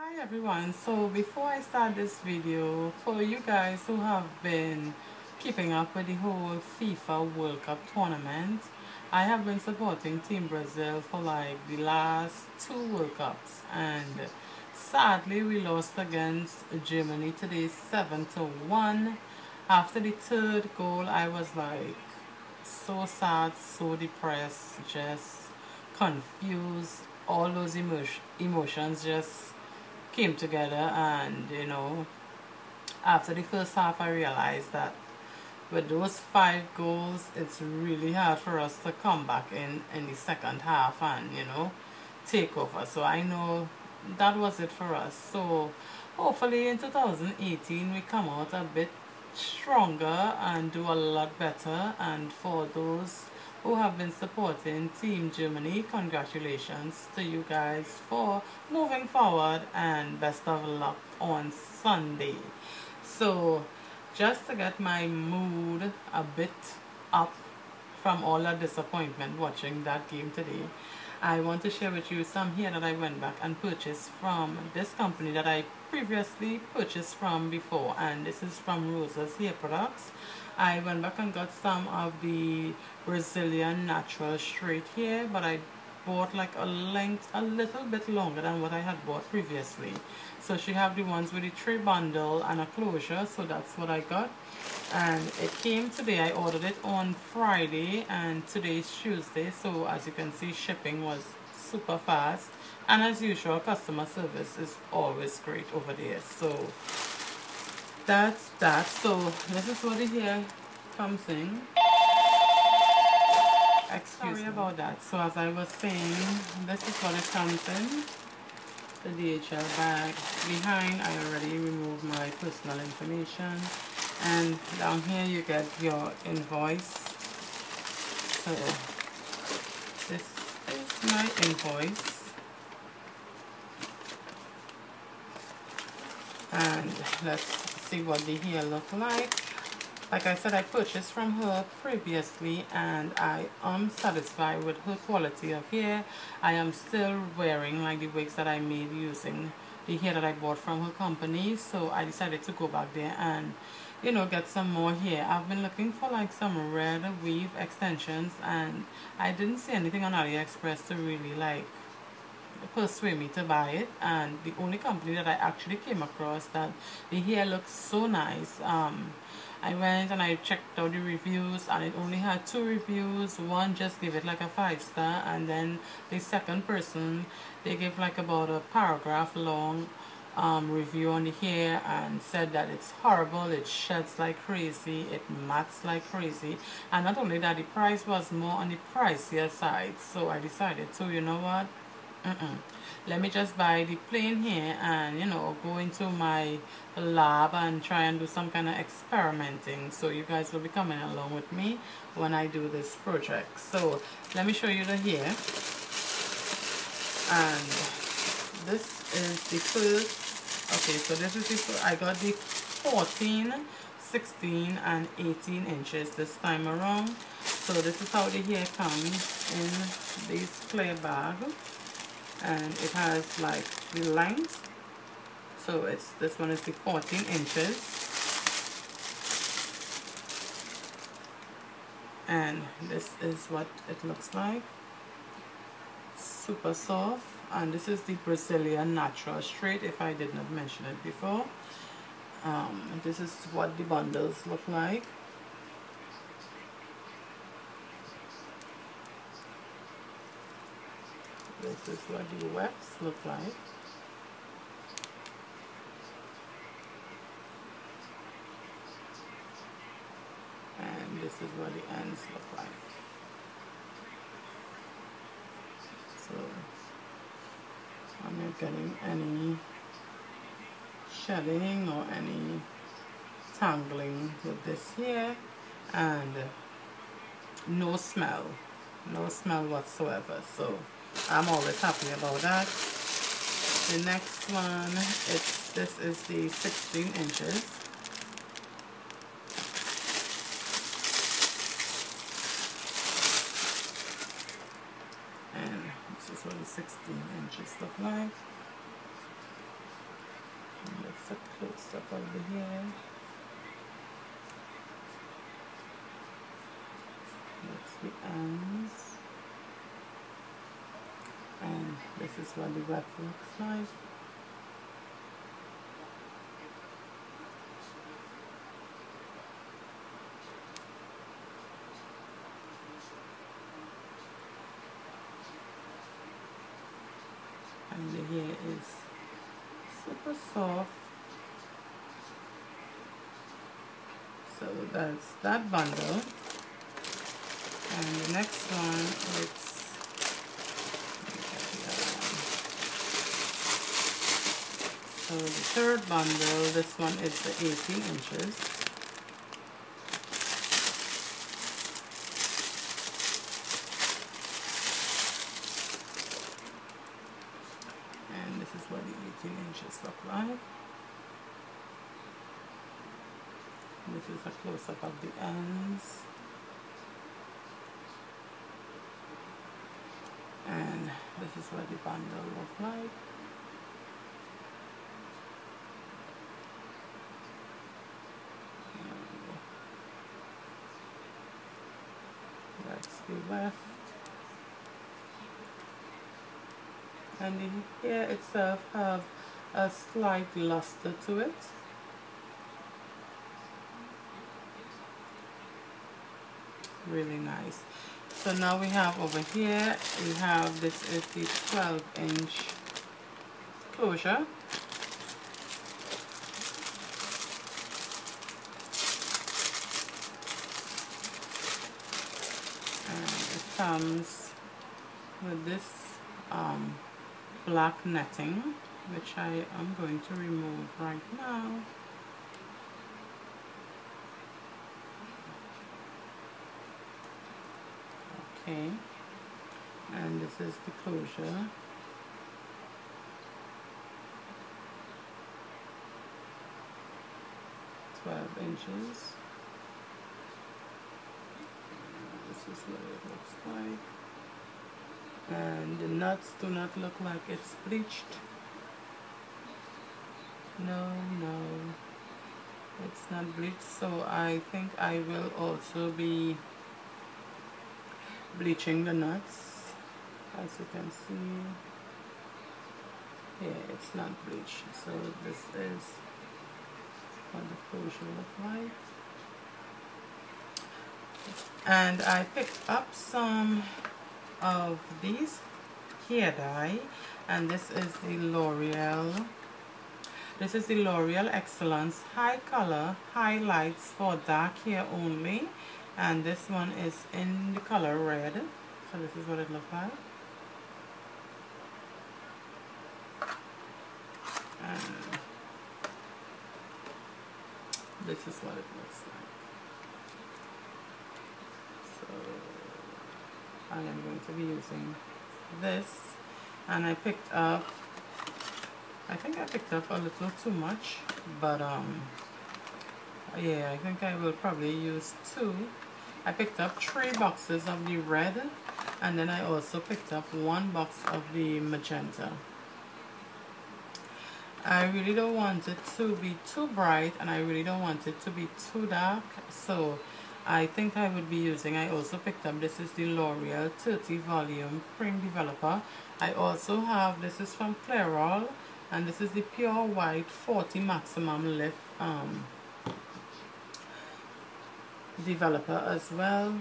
Hi everyone, so before I start this video, for you guys who have been keeping up with the whole FIFA World Cup tournament, I have been supporting Team Brazil for like the last two World Cups, and sadly we lost against Germany today 7-1. After the third goal I was like so sad, so depressed, just confused. All those emotions just came together, and after the first half I realized that with those five goals it's really hard for us to come back in the second half and take over. So I know that was it for us. So hopefully in 2018 we come out a bit stronger and do a lot better. And for those who have been supporting Team Germany, congratulations to you guys for moving forward, and best of luck on Sunday. So just to get my mood a bit up from all that disappointment watching that game today, I want to share with you some hair that I went back and purchased from this company that I previously purchased from before, and this is from Rosa's Hair Products. I went back and got some of the Brazilian natural straight hair, but I bought like a length a little bit longer than what I had bought previously. So she have the ones with the tray bundle and a closure, so that's what I got. And it came today. I ordered it on Friday and today is Tuesday, so as you can see shipping was super fast, and as usual customer service is always great over there. So that's that. So this is what the hair comes in. Sorry about that. So as I was saying, this is what it comes in. The DHL bag. Behind I already removed my personal information, and down here you get your invoice. So this is my invoice, and let's see what the hair look like. Like I said, I purchased from her previously and I am satisfied with her quality of hair. I am still wearing like the wigs that I made using the hair that I bought from her company, so I decided to go back there and get some more hair. I've been looking for like some red weave extensions, and I didn't see anything on Aliexpress to really like persuade me to buy it. And the only company that I actually came across that the hair looks so nice, I went and I checked out the reviews, and it only had 2 reviews. One just gave it like a 5-star, and then the second person, they gave like about a paragraph long review on the hair and said that it's horrible, it sheds like crazy, it mats like crazy, and not only that, the price was more on the pricier side. So I decided to, you know what, let me just buy the plain hair and go into my lab and try and do some kind of experimenting. So you guys will be coming along with me when I do this project. So let me show you the hair, and this is the first. Okay, so this is the I got the 14, 16 and 18 inches this time around. So this is how the hair comes in this clear bag, and it has like the length. So this one is the 14 inches, and this is what it looks like. Super soft, and this is the Brazilian natural straight, if I did not mention it before. This is what the bundles look like. This is what the wefts look like. And this is what the ends look like. So I'm not getting any shedding or any tangling with this here, and no smell whatsoever. So I'm always happy about that. The next one, this is the 16 inches. And this is what the 16 inches look like. a close-up of the hair. That's the ends. And this is what the weft looks like. And the hair is super soft. So that's that bundle. And the next one, so the third bundle, this one is the 18 inches. And this is what the 18 inches look like. This is a close-up of the ends. And this is what the bundle look like. That's the weft. And the hair itself have a slight luster to it. Really nice. So now we have over here, we have, this is the 12-inch closure. And it comes with this black netting, which I am going to remove right now. Okay, and this is the closure. "12" This is what it looks like. And the nuts do not look like it's bleached. No, it's not bleached. So I think I will also be bleaching the nuts. As you can see, yeah, it's not bleached. So this is what the closure look like. And I picked up some of these hair dye, and this is the L'Oreal. This is the L'Oreal Excellence High Color Highlights for Dark Hair Only, and this one is in the color red. So this is what it looks like. And this is what it looks like. So I am going to be using this, and I picked up, I think I picked up a little too much, but yeah, I think I will probably use 2. I picked up 3 boxes of the red, and then I also picked up 1 box of the magenta. I really don't want it to be too bright, and I really don't want it to be too dark, so I think I would be using, I also picked up, this is the L'Oreal 30 Volume Cream Developer. I also have, this is from Clairol, and this is the Pure White 40 Maximum Lift developer as well.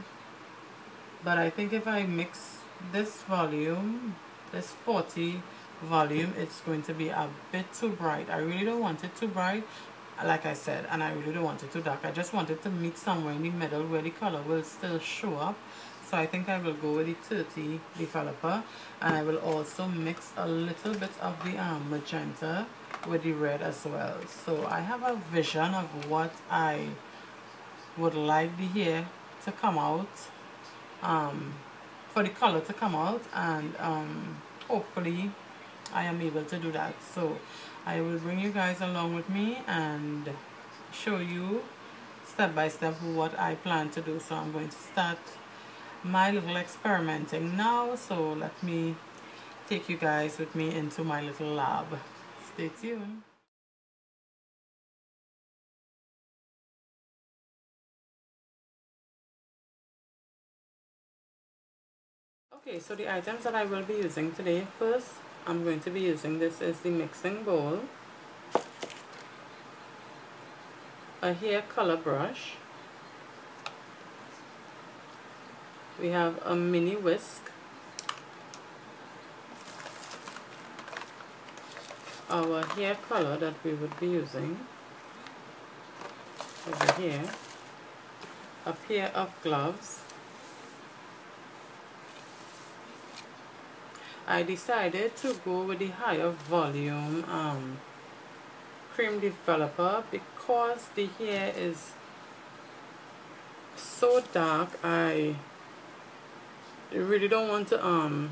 But I think if I mix this volume, this 40 volume, it's going to be a bit too bright. I really don't want it too bright, like I said, and I really don't want it too dark. I just want it to meet somewhere in the middle where the color will still show up. So I think I will go with the 30 developer, and I will also mix a little bit of the magenta with the red as well. So I have a vision of what I would like the hair to come out, for the color to come out, and hopefully I am able to do that. So I will bring you guys along with me and show you step by step what I plan to do. So I'm going to start my little experimenting now, so let me take you guys with me into my little lab. Stay tuned. Okay, so the items that I will be using today, first I'm going to be using this is the mixing bowl, a hair color brush, we have a mini whisk, our hair color that we would be using over here, a pair of gloves. I decided to go with the higher volume cream developer because the hair is so dark. I really don't want to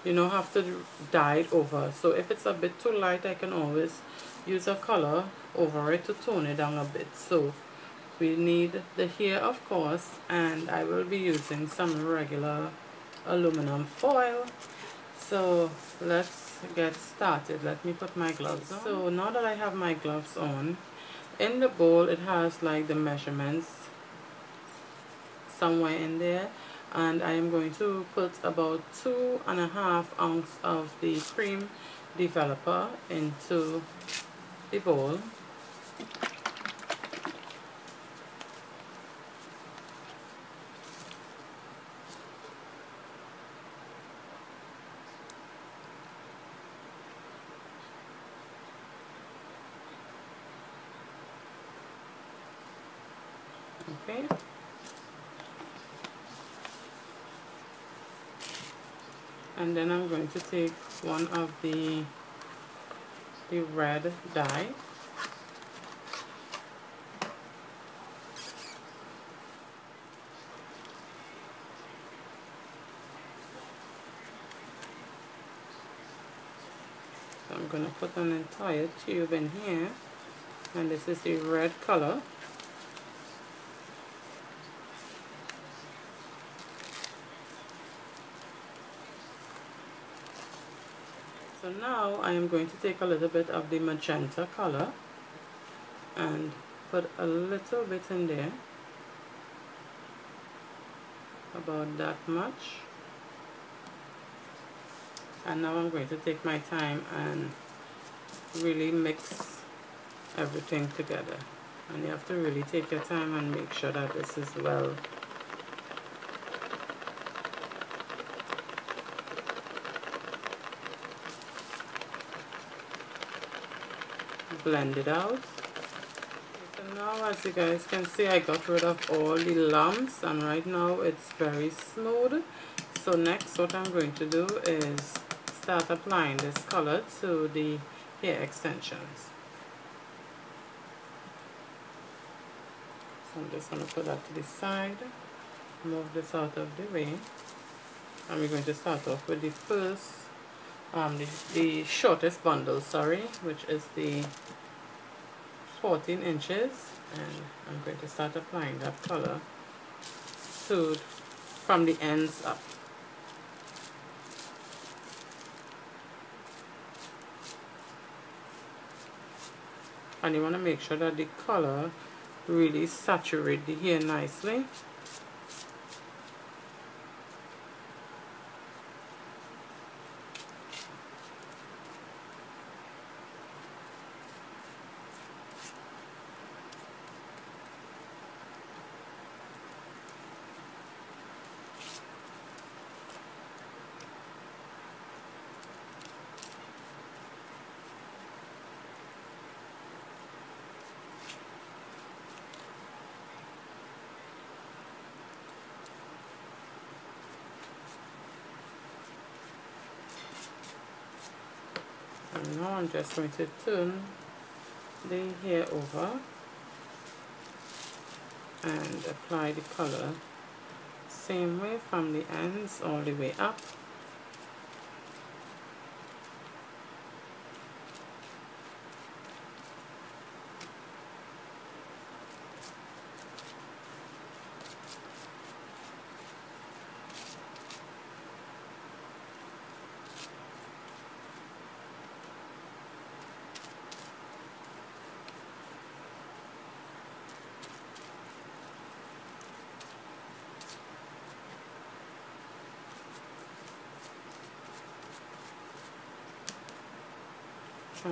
you know, have to dye it over. So if it's a bit too light, I can always use a color over it to tone it down a bit. So we need the hair, of course, and I will be using some regular aluminum foil. So let's get started. Let me put my gloves on. So now that I have my gloves on, in the bowl it has like the measurements somewhere in there, and I am going to put about 2.5 ounces of the cream developer into the bowl. Okay. And then I'm going to take one of the red dye. So I'm going to put an entire tube in here, and this is the red color. So now I am going to take a little bit of the magenta color and put a little bit in there, about that much. And now I'm going to take my time and really mix everything together. And you have to really take your time and make sure that this is well blended out. So now, as you guys can see, I got rid of all the lumps, and right now it's very smooth. So next what I'm going to do is start applying this color to the hair extensions. So I'm just going to put that to the side, move this out of the way, and we're going to start off with the first, the shortest bundle, sorry, which is the 14 inches, and I'm going to start applying that color from the ends up. And you want to make sure that the color really saturates the hair nicely. And now I'm just going to turn the hair over and apply the color same way from the ends all the way up.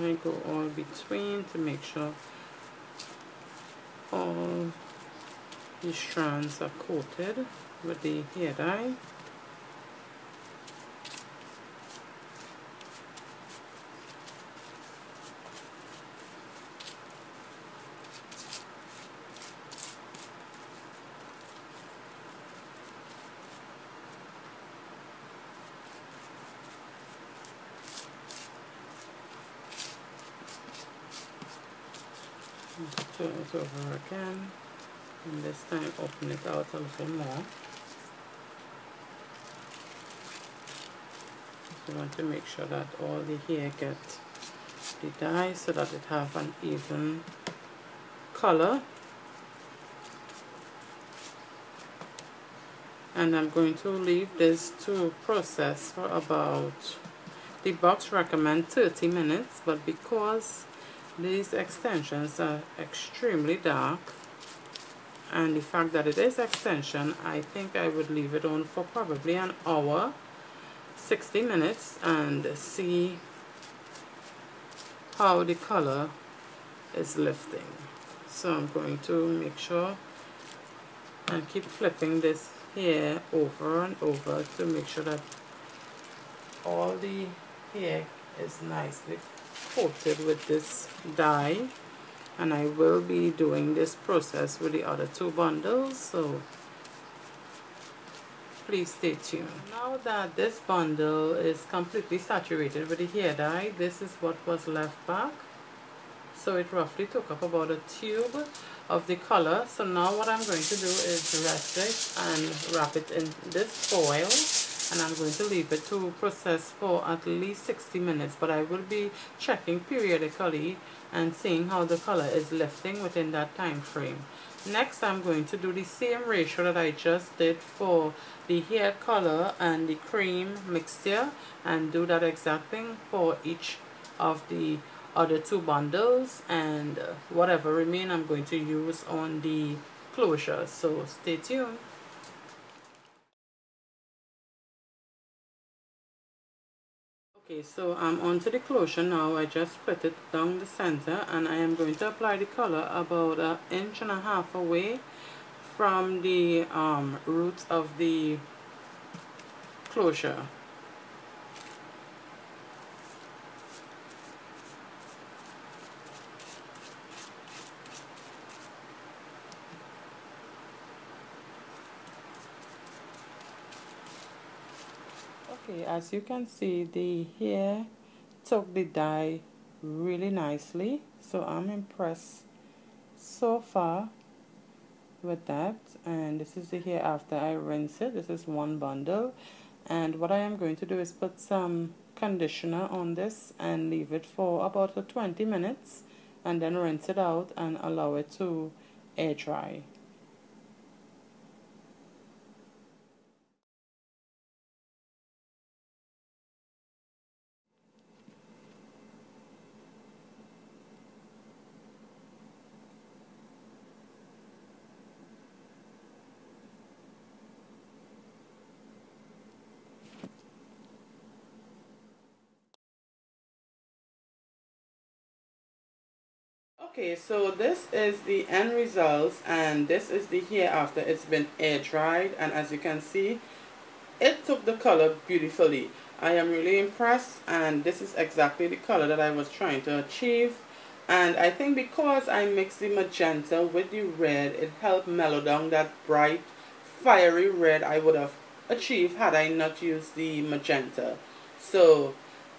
I go all between to make sure all the strands are coated with the hair dye. Turn it over again, and this time open it out a little more. So you want to make sure that all the hair get the dye so that it have an even color. And I'm going to leave this to process for about, the box recommend 30 minutes, but because these extensions are extremely dark, and the fact that it is extension, I think I would leave it on for probably an hour, 60 minutes, and see how the color is lifting. So I'm going to make sure and keep flipping this hair over and over to make sure that all the hair is nicely coated with this dye. And I will be doing this process with the other two bundles, so please stay tuned. Now that this bundle is completely saturated with the hair dye, this is what was left back. So it roughly took up about a tube of the color. So now what I'm going to do is rest it and wrap it in this foil, and I'm going to leave it to process for at least 60 minutes, but I will be checking periodically and seeing how the color is lifting within that time frame. Next, I'm going to do the same ratio that I just did for the hair color and the cream mixture, and do that exact thing for each of the other two bundles, and whatever remain I'm going to use on the closure. So stay tuned. Okay, so I'm on to the closure now. I just split it down the center, and I am going to apply the color about 1.5 inches away from the roots of the closure. Okay, as you can see, the hair took the dye really nicely, so I'm impressed so far with that. And this is the hair after I rinse it. This is one bundle, and what I am going to do is put some conditioner on this and leave it for about 20 minutes, and then rinse it out and allow it to air dry. Okay, so this is the end results, and this is the hair after it's been air dried, and as you can see, it took the color beautifully. I am really impressed, and this is exactly the color that I was trying to achieve. And I think because I mixed the magenta with the red, it helped mellow down that bright fiery red I would have achieved had I not used the magenta. So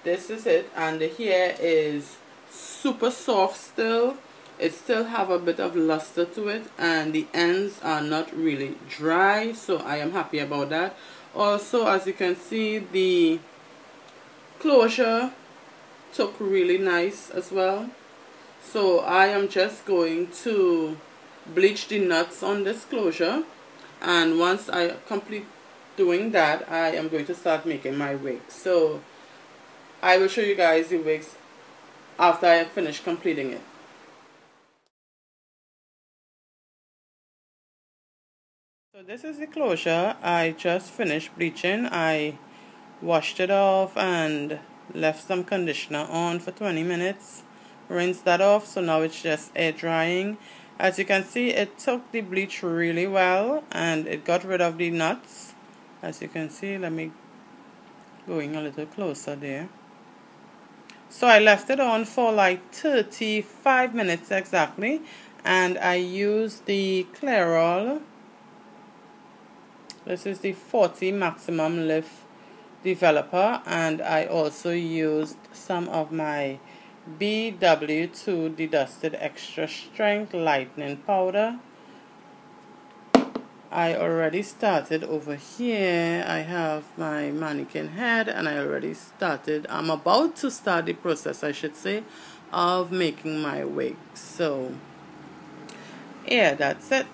this is it, and the hair is super soft still. It still have a bit of luster to it, and the ends are not really dry, so I am happy about that. Also, as you can see, the closure took really nice as well. So I am just going to bleach the nuts on this closure, and once I complete doing that, I am going to start making my wig. So I will show you guys the wigs after I finish completing it. So this is the closure. I just finished bleaching. I washed it off and Left some conditioner on for 20 minutes. Rinse that off, so now it's just air drying. As you can see, it took the bleach really well and it got rid of the knots. As you can see, let me going a little closer there. So I left it on for like 35 minutes exactly, and I used the Clairol. This is the 40 maximum lift developer, and I also used some of my BW2 Dedusted Extra Strength Lightening Powder. I already started over here. I have my mannequin head, and I already started, I'm about to start the process, I should say, of making my wig. So yeah, that's it.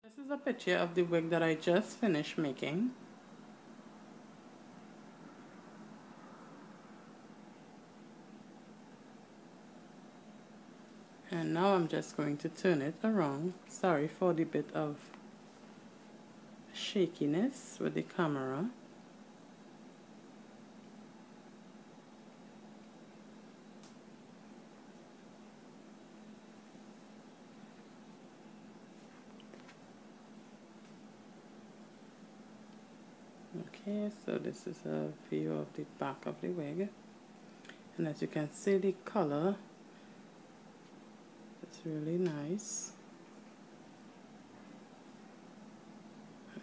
This is a picture of the wig that I just finished making. And now I'm just going to turn it around. Sorry for the bit of shakiness with the camera. Okay, so this is a view of the back of the wig. And as you can see, the color, it's really nice.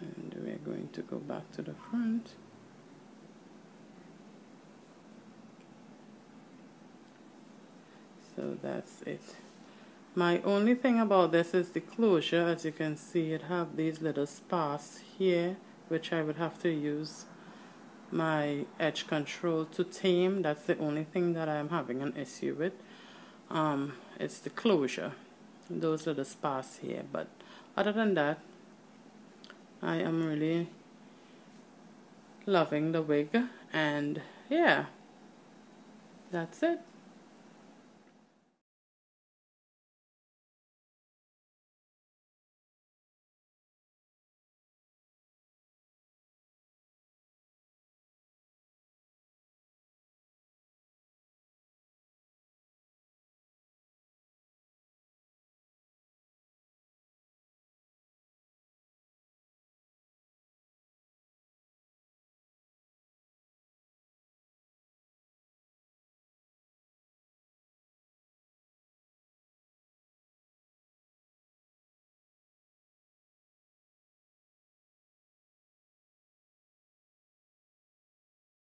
And we're going to go back to the front. So that's it. My only thing about this is the closure. As you can see, it have these little sparse here, which I would have to use my edge control to tame. That's the only thing that I'm having an issue with. It's the closure, those little sparse here. But other than that, I am really loving the wig, and yeah, that's it.